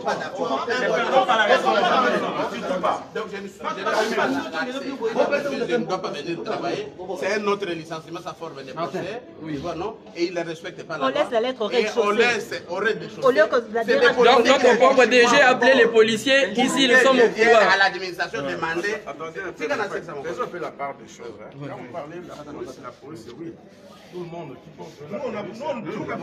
pas d'accord. Donc je ne dois pas venir travailler. C'est un autre licenciement, sa forme de procès. Et il ne respecte pas la loi. On laisse la lettre au rez-de-chaussée. On laisse au rez-de-chaussée. Au lieu que la Donc notre propre DG a appelé les policiers. Ici, nous sommes au pouvoir. À l'administration demander. Faisons un peu la part des choses. Quand vous parlez de la police, oui. Tout le monde qui pense on ne trouble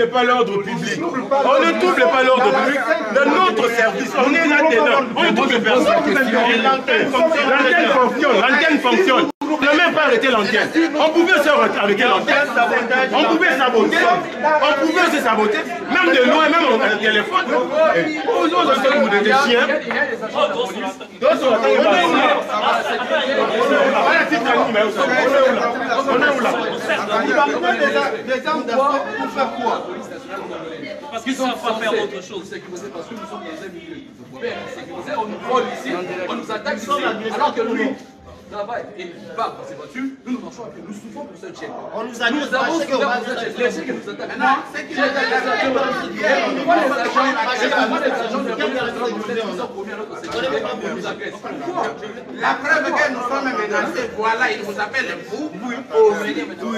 pas l'ordre public. On ne trouble pas l'ordre public. Dans notre service, on est là-dedans. On ne trouble personne. L'antenne fonctionne. On n'a même pas arrêté l'antenne. On pouvait arrêter l'antenne. On pouvait saboter. On pouvait se saboter. Même de loin, même au téléphone. Aux autres, des chiens. D'autres sont on est où là? Des armes d'assaut pour faire quoi? Parce qu'ils ne savent pas faire autre chose. Sécuriser parce que nous sommes dans un milieu. Sécuriser, on nous vole ici, on nous attaque ici, alors que lui travaille et il part dans ses voitures, nous marchons et nous souffrons pour ce chèque. On nous a dit nous avons souffert pour ce chèque. Les chèques nous attaquent. Maintenant, c'est qu'il y a des agents la preuve que nous sommes menacés, voilà, il vous appelle vous.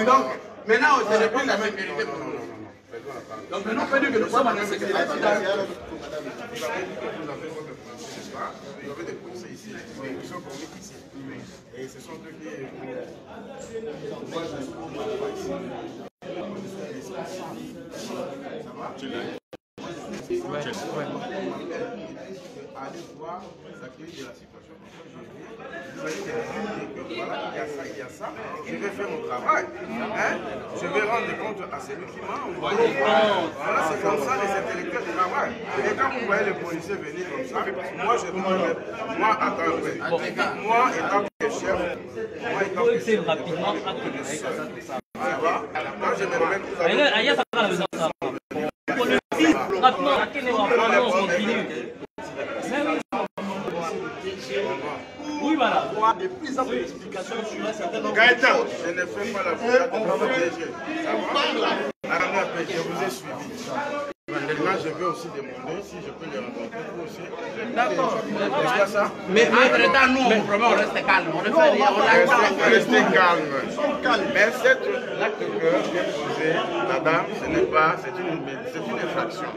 Donc, maintenant, ce n'est plus la sécurité pour nous. Donc maintenant, on peut dire que nous sommes en insécurité. Vous avez des policiers ici, ils sont connus ici. Et ce sont eux qui... Allez voir les accueils de la situation. Vous allez dire que voilà, il y a ça, je vais faire mon travail. Hein? Je vais rendre compte à celui qui m'a envoyé. Voilà, c'est comme ça les intellectuels travaillent. Et quand vous voyez les policiers venir comme ça, moi je prends moi étant que chef, moi étant que chef, rapidement, quand je me remets tout à oui, voilà. De plus en plus d'explications sur un certain nombre de Gaëtan, choses. je ne fais pas la voix de votre DG. Ça va? Je vous ai suivi. Maintenant, je vais aussi demander si je peux les rencontrer vous aussi. D'accord. N'est-ce pas ça? Mais entre-temps, nous, on reste calme. On ne fait rien. Restez calme. Mais cet acte que vient poser la dame, ce n'est pas, c'est une infraction.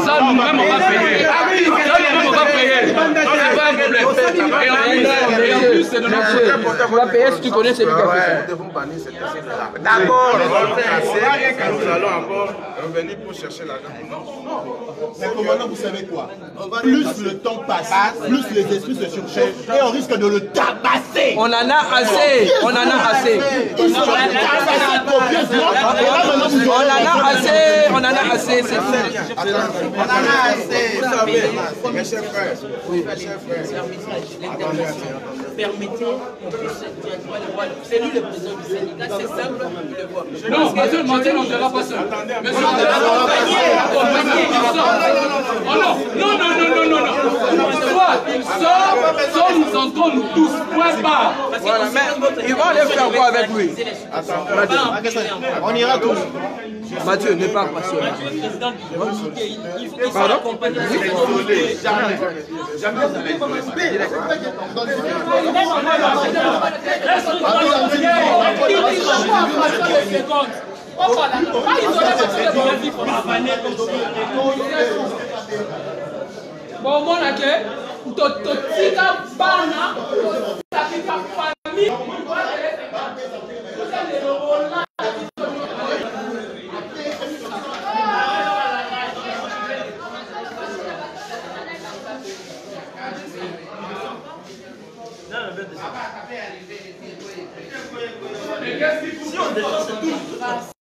Ça, nous-mêmes, on va payer. Ça, nous-mêmes, on va payer. C'est pas un problème. Et en plus, c'est de notre côté. Tu vas payer si tu connais celui qui a fait ça. Nous devons bannir cette personne-là. D'accord. Nous allons encore revenir pour chercher la dame. Non. Mais commandant, vous savez quoi? Plus le temps passe, plus les esprits se surchauffent et on risque de le tabasser. On en a assez. On en a assez. Ils sont tabassés copieusement. On en a assez. C'est tout. On en a assez. Vous savez, mes chers frères, Permettez qu'on puisse directement le voir. C'est lui le président du syndicat, c'est simple, on le voit. Non, Mathieu, on ne sera pas seul. Non. Soit nous entrons nous tous, point barre. Voilà, mais ils vont aller faire quoi avec lui? On ira tous. Mathieu, ne parle pas seul. Il faut qu'il soit accompagné. Bon, mon accueil, totika bana, totika famille. Si on défend, c'est tout.